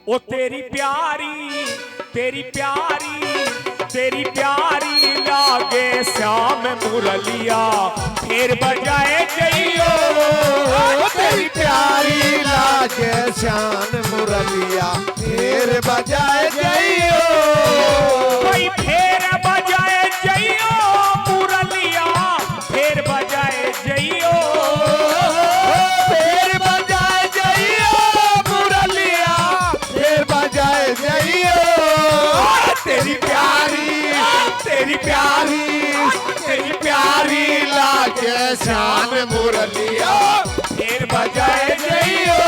ओ तेरी प्यारी तेरी प्यारी तेरी प्यारी लागे श्याम मुरलिया फिर बजाए जइयो। तेरी प्यारी लागे श्याम मुरलिया फिर बजाए जइयो। कोई फिर बजाए जइयो मुरलिया फिर बजाए जइयो। फिर बजाए जइयो मुरलिया फिर बजाए जइयो। तेरी प्यारी तेरी प्यारी तेरी प्यारी लागे श्याम मुरलिया फिर बजाए जइयो।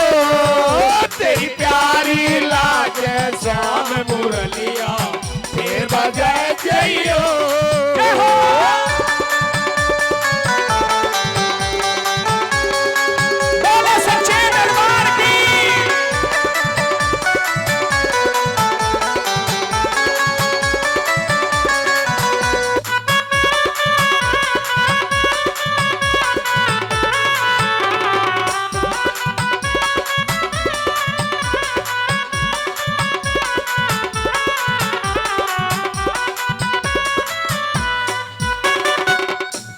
तेरी प्यारी लागे श्याम मुरलिया फिर बजाए जइयो। बोलो सच्चे दरबार की।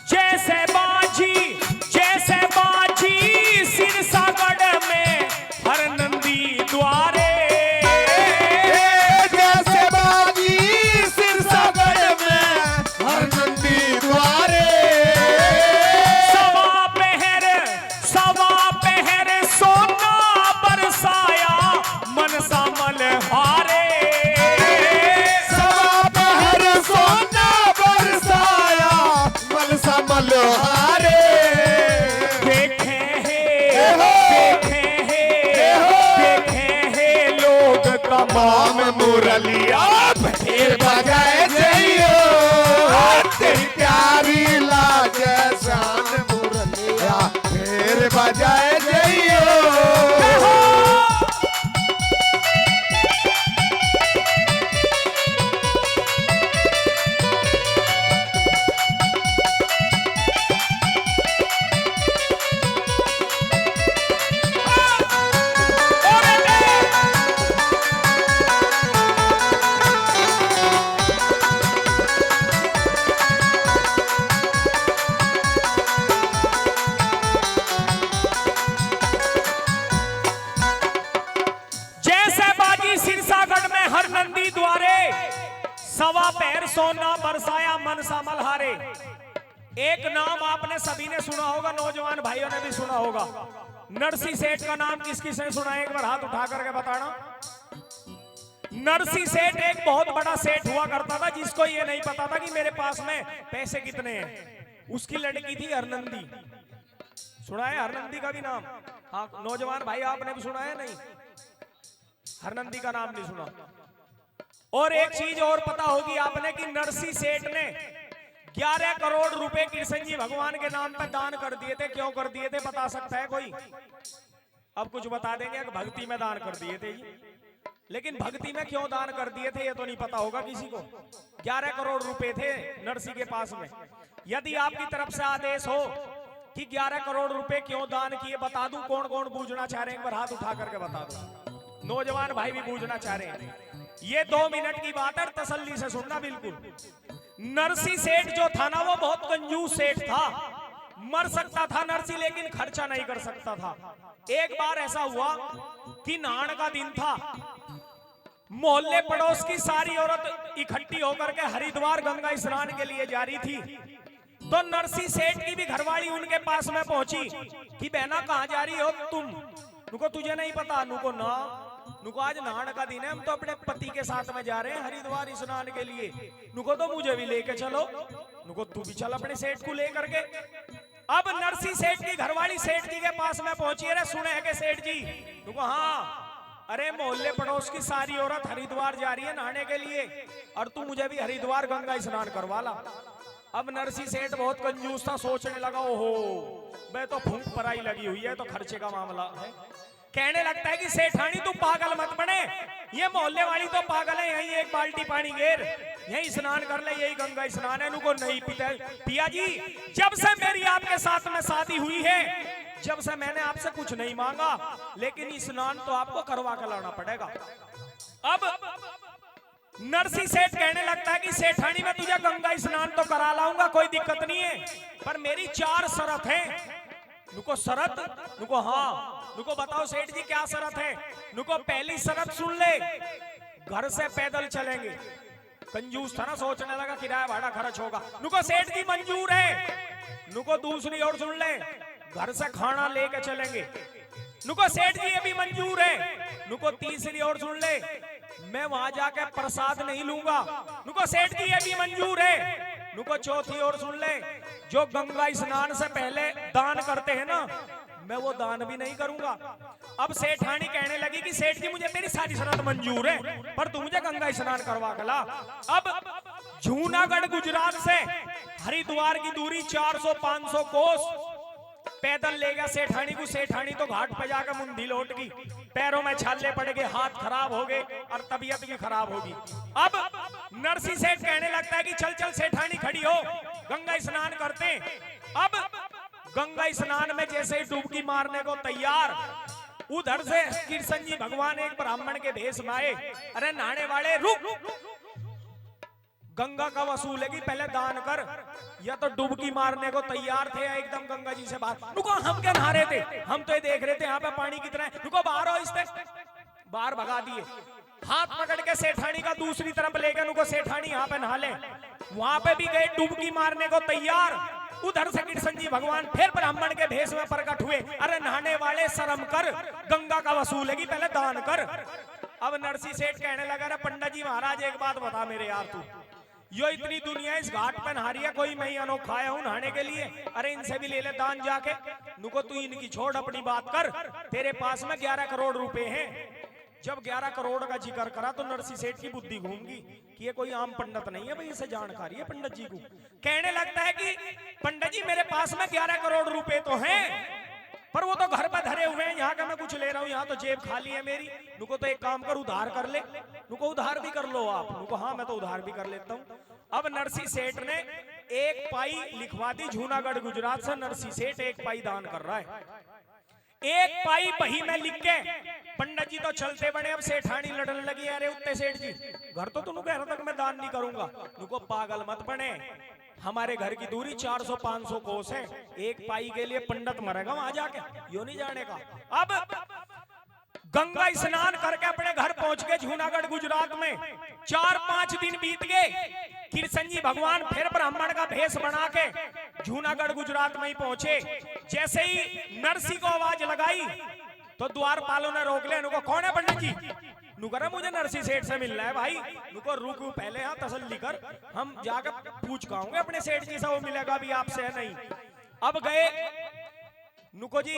जैसे बाजी सिरसागढ़ में हर नंदी द्वारे। जैसे बाजी सिरसागढ़ में हर नंदी द्वारे। सवा पहर सोना बरसाया मनसा मल्हारे। सवा पहर सोना बरसाया मनसा मल्हारे। देखे हैं लोग तमाम मुरलिया फिर बजाए जइयो। तेरी प्यारी लागे श्याम मुरलिया फिर बजाए जइयो। जैसे बाजी सिरसागढ़ में हर नंदी द्वारे। सवा पैर सोना बरसाया मनसा मल्हारे। एक नाम आपने सभी ने सुना होगा, नौजवान भाइयों ने भी सुना होगा। नरसी सेठ का नाम किस किस ने सुना है? एक बार हाथ उठा करके बताना। नरसी सेठ एक बहुत बड़ा सेठ हुआ करता था, जिसको ये नहीं पता था कि मेरे पास में पैसे कितने हैं। उसकी लड़की थी हरनंदी। सुना है हरनंदी का भी नाम? हाँ नौजवान भाई आपने भी सुना है? नहीं, हरनंदी का नाम नहीं सुना। और एक चीज और पता होगी आपने कि नरसी सेठ ने 11 करोड़ रुपए कृष्ण जी भगवान के नाम पर दान कर दिए थे। क्यों कर दिए थे बता सकता है कोई? अब कुछ बता देंगे कि भक्ति में दान कर दिए थे ये। लेकिन भक्ति में क्यों दान कर दिए थे ये तो नहीं पता होगा किसी को। 11 करोड़ रुपए थे नरसी के पास में। यदि आपकी तरफ से आदेश हो कि 11 करोड़ रुपए क्यों दान किए, बता दूं कौन कौन बूझना चाह रहे हैं? एक बार हाथ उठा करके बता दो। नौजवान भाई भी बूझना चाह रहे हैं। ये 2 मिनट की बात है, तसल्ली से सुनना बिल्कुल। नरसी सेठ जो था ना, वो बहुत कंजूस सेठ था। मर सकता था नरसी, लेकिन खर्चा नहीं कर सकता था। एक बार ऐसा हुआ कि नहान का दिन था। मोहल्ले पड़ोस की सारी औरत इकट्ठी होकर के हरिद्वार गंगा स्नान के लिए जा रही थी। तो नरसी सेठ की भी घरवाली उनके पास में पहुंची कि बहना कहाँ जा रही हो तुम? नुको तुझे नहीं पता? नुको ना, नुको आज नहान का दिन है, हम तो अपने पति के साथ में जा रहे हैं हरिद्वार स्नान के लिए। नुको तो मुझे भी लेके चलो। नुको तू भी चल अपने सेठ को लेकर के। अब नरसी सेठ की घरवाली सेठ जी के पास में पहुंची। अरे सुने है के सेठ जी? नुको हाँ। अरे मोहल्ले पड़ोस की सारी औरत हरिद्वार जा रही है नहाने के लिए, और तू मुझे भी हरिद्वार गंगा स्नान करवा ला। अब नरसी सेठ बहुत कंजूस था, सोचने लगा ओहो मैं तो फूंक पराई लगी हुई है, तो खर्चे का मामला है। कहने लगता है कि सेठानी तू पागल मत बने, ये मोहल्ले वाली तो पागल है, यही एक बाल्टी पानी घेर यही स्नान कर ले, यही गंगा स्नान है। इनको नहीं पिया जी, जब से मेरी आपके साथ में शादी हुई है जब से मैंने आपसे कुछ नहीं मांगा, लेकिन स्नान तो आपको करवा कर लाना पड़ेगा। अब नरसी सेठ कहने लगता है कि सेठानी मैं तुझे गंगा स्नान तो करा लाऊंगा, कोई दिक्कत नहीं है, पर मेरी 4 शर्त है। नुको शरत? नुको हाँ। नुको बताओ सेठ जी क्या शरत है? नुको पहली शरत सुन ले, घर से पैदल चलेंगे। कंजूस था ना, सोचने लगा किराया भाड़ा खर्च होगा। नुको सेठ जी मंजूर है। नुको दूसरी और सुन ले, घर से खाना लेके चलेंगे। नुको सेठ जी ये भी मंजूर है। नुको तीसरी और सुन ले, मैं वहां जाके प्रसाद नहीं लूंगा। नुको सेठ जी ये भी मंजूर है। नुको चौथी और सुन ले, जो गंगा स्नान से पहले दान करते हैं ना, मैं वो दान भी नहीं करूंगा। अब सेठानी कहने लगी कि सेठ जी मुझे तेरी सारी शर्त मंजूर है, पर तू मुझे गंगा स्नान करवा के ला। अब जूनागढ़ गुजरात से हरिद्वार की दूरी 400-500 कोस पैदल ले गया सेठानी को। सेठानी तो घाट पे जाकर मुंडी लौट गई, पैरों में छाले पड़ गए, हाथ खराब हो गए और तबीयत भी खराब होगी। अब नरसी सेठ कहने लगता है कि चल चल सेठानी खड़ी हो, गंगा स्नान करते। अब गंगा स्नान में जैसे ही डुबकी मारने को तैयार, उधर से कृष्ण जी भगवान एक ब्राह्मण के भेष में आए। अरे नहाने वाले रुक, गंगा का वसूल है कि पहले दान कर। या तो डुबकी मारने को तैयार थे एकदम गंगा जी से बाहर। रुको, हम क्या नहा रहे थे? हम तो ये देख रहे थे यहाँ पे पानी कितना है। रुको, बाहर हो, इससे बाहर भगा दिए। हाथ पकड़ के सेठानी का दूसरी तरफ ले गए। रुको सेठानी यहाँ पे नहा ले। वहां पे भी गए डुबकी मारने को तैयार। उधर से कृष्ण जी भगवान फिर ब्राह्मण के भेष में प्रकट हुए। अरे नहाने वाले शर्म कर, गंगा का वसूल है कि पहले दान कर। अब नरसी सेठ कहने लगा, अरे पंडित जी महाराज एक बात बता मेरे यार, तू यो इतनी दुनिया इस घाट पे नहा रही है, कोई मैं ही अनोखा आया हूं नहाने के लिए। अरे इनसे भी ले ले दान जाके। नुको तू इनकी छोड़, अपनी बात कर। तेरे पास में 11 करोड़ रुपए हैं। जब 11 करोड़ का जिक्र करा तो नरसी सेठ की बुद्धि घूम गई कि ये कोई आम पंडित नहीं है भाई, इसे जानकारी है पंडित जी को। कहने लगता है कि पंडित जी मेरे पास में 11 करोड़ रुपए तो हैं, पर वो तो घर पर धरे हुए हैं, यहाँ का मैं कुछ ले रहा हूँ, यहाँ तो जेब खाली है मेरी। नुको तो एक काम कर, उधार कर ले। नुको उधार भी कर लो आप। नुको हाँ मैं तो उधार भी कर लेता हूँ। अब नरसी सेठ ने 1 पाई लिखवा दी जूनागढ़ गुजरात से। नरसी सेठ 1 पाई दान कर रहा है। 1 पाई बही में लिख के पंडित जी तो चलते बने। अब सेठानी लड़ने लगी, अरे उत्ते सेठ जी घर तो तुम कह रहा था मैं दान नहीं करूंगा। नुको पागल मत बने, हमारे घर की दूरी 400-500 कोस है, 1 पाई के लिए पंडित मरेगा वहां जाके, यो नहीं जाने का। अब गंगा स्नान करके अपने घर पहुंच गए जूनागढ़ गुजरात में। 4-5 दिन बीत गए। कृष्ण जी भगवान फिर ब्राह्मण का भेष बना के जूनागढ़ गुजरात में ही पहुंचे। जैसे ही नरसी को आवाज लगाई तो द्वारपालों ने रोक लिया। नुको कौन है पंडित जी? नुकरा मुझे नरसी सेठ से मिलना है भाई। नुको रुक पहले, यहाँ तसल्ली कर, हम जाकर पूछ पाऊंगे अपने सेठ जी से, वो मिलेगा भी आपसे है नहीं। अब गए। नुको जी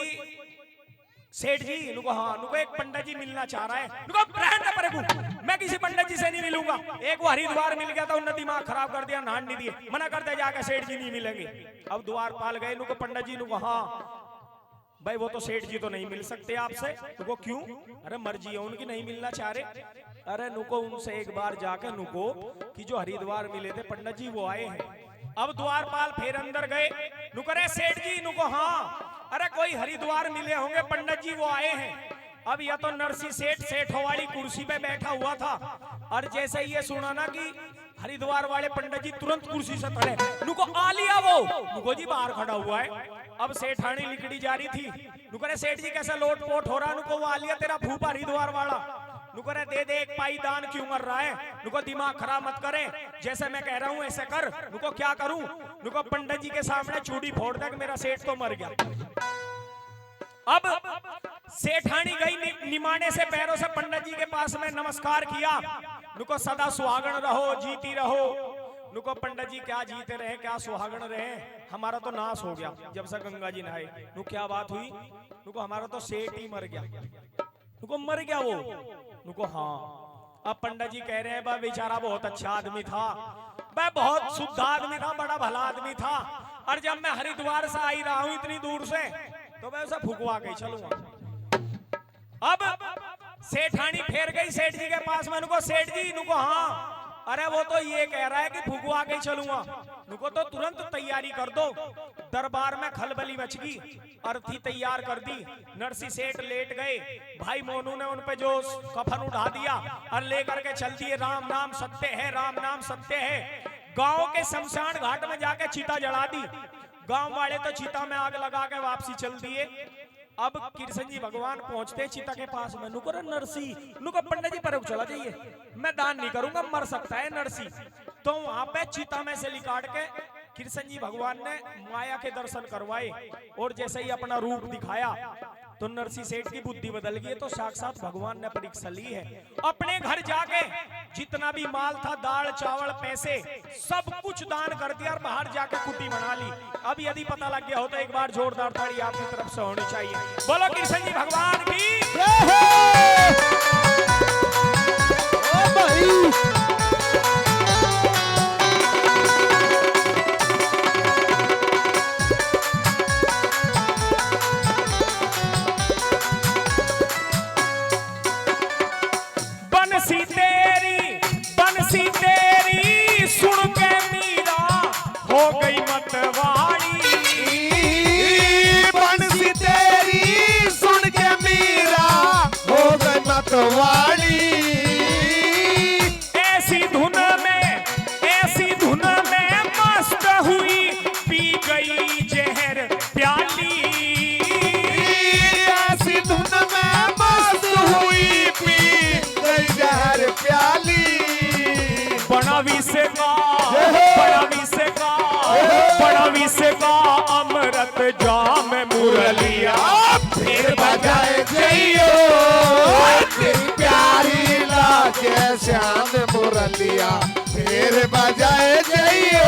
सेठ जी, नुको हाँ, नुको एक पंडित जी मिलना चाह रहा है। नुको रहने परे को, मैं किसी पंडित जी से नहीं मिलूंगा। एक वो हरिद्वार मिल गया था, उन्होंने दिमाग खराब कर दिया, नहान नहीं दिए, मना करते जाकर सेठ जी नहीं मिलेंगे। अब द्वारपाल गए। नुको पंडित जी, नुको हाँ भाई वो तो सेठ जी तो नहीं मिल सकते आपसे। नुको क्यों? अरे मर्जी है उनकी, नहीं मिलना चाह रहे। अरे नुको उनसे एक बार जाके नुको कि जो हरिद्वार मिले थे पंडित जी वो आए हैं। अब द्वारपाल फिर अंदर गए। नुको रे सेठ जी, नुको हाँ, अरे कोई हरिद्वार मिले होंगे पंडित जी वो आए हैं। अब या तो नरसी सेठ सेठों वाली कुर्सी पे बैठा हुआ था, और जैसे ये सुना ना कि हरिद्वार वाले पंडित जी तुरंत कुर्सी से चढ़े। नुको आ लिया वो। नुको जी बाहर खड़ा हुआ है। अब सेठानी लिकड़ी जा रही थी। नुको रे सेठ जी कैसा लोट पोट हो रहा? नुको वो आ लिया तेरा फूफा हरिद्वार वाला। नुको रे दे दे 1 पाई दान, क्यों मर रहा है? नुको दिमाग खराब मत करे, जैसे मैं कह रहा हूँ ऐसे कर। नुको क्या करूं? नुको पंडित जी के सामने चूड़ी फोड़ दे कि मेरा सेठ तो मर गया। अब सेठानी गई निमाने से पैरों से पंडित जी के पास में नमस्कार किया। नुको सदा सुहागण रहो, जीती रहो। नुको पंडित जी क्या जीते रहे, क्या सुहागण रहे, हमारा तो नाश हो गया जब से गंगा जी नहाए। नुको क्या बात हुई? नुको हमारा तो सेठ ही मर गया। नुको मर गया वो? नुको हाँ। अब पंडित जी कह रहे हैं बा बेचारा बहुत अच्छा आदमी था, मैं बहुत शुद्ध आदमी था, बड़ा भला आदमी था, और जब मैं हरिद्वार से आई रहा हूं इतनी दूर से तो मैं उसे फुकवा के चलूंगा। अब सेठानी फेर गई सेठ जी के पास में। नुको सेठ जी, नुको हाँ, अरे वो तो ये कह रहा है कि फुगवा के चलूंगा। नुको तो तुरंत तैयारी कर दो। दरबार में खलबली मच गई, अर्थी तैयार कर दी। नरसी सेठ लेट गए, भाई मोनू ने उन पे जो कफन उठा दिया और लेकर के चल दिए। राम नाम सत्य है, राम नाम सत्य है। गांव के शमशान घाट में जाके चीता जला दी। गांव वाले तो चीता में आग लगा के वापसी चल दिए। अब कृष्ण जी भगवान पहुंचते चीता के पास में। नुको नरसी, नुको पंडित जी पर चला जाइए, मैं दान नहीं करूंगा, मर सकता है नरसी। तो वहां पे चीता में से निकाल के कृष्ण जी भगवान ने माया के दर्शन करवाए और जैसे ही अपना रूप दिखाया तो नरसी सेठ की बुद्धि बदल गई। तो साक्षात भगवान ने परीक्षा ली है। अपने घर जाके जितना भी माल था, दाल चावल पैसे सब कुछ दान कर दिया और बाहर जाके कुटी बना ली। अब यदि पता लग गया हो तो एक बार जोरदार ताड़ी आपकी तरफ से होनी चाहिए। बोलो कृष्ण जी भगवान की बंसी तेरी सुन के मीरा हो गई मतवाड़ी। बंसी तेरी सुन के मीरा हो गई मतवाड़ी। ऐसी धुन में मस्त हुई पी गई जहर प्याली। ऐसी धुन में मस्त हुई पी गई जहर प्याली। बड़ा से का अमृत जाम मुरलिया फिर बजाए जइयो तेरी प्यारी लागे श्याम मुरलिया फिर बजाए जइयो।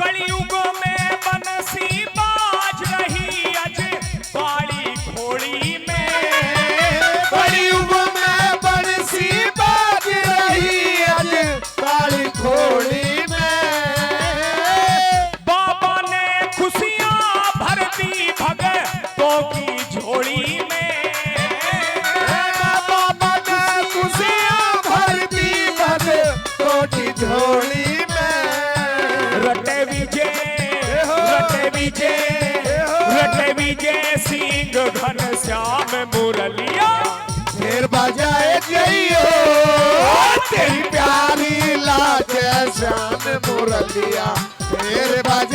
कलयुग में बंसी बाज रही अज काली घोड़ी में। कलयुग में बंसी बाज रही अज काली घोड़ी में। बाबा ने खुशियां भर दी भगतों की झोली में। बाबा ने खुशियां भर दी भगतों की झोली में। रटे विजय सिंह घनश्याम मुरलिया फिर बजाए जइयो तेरी प्यारी लागे श्याम मुरलिया फिर बजाए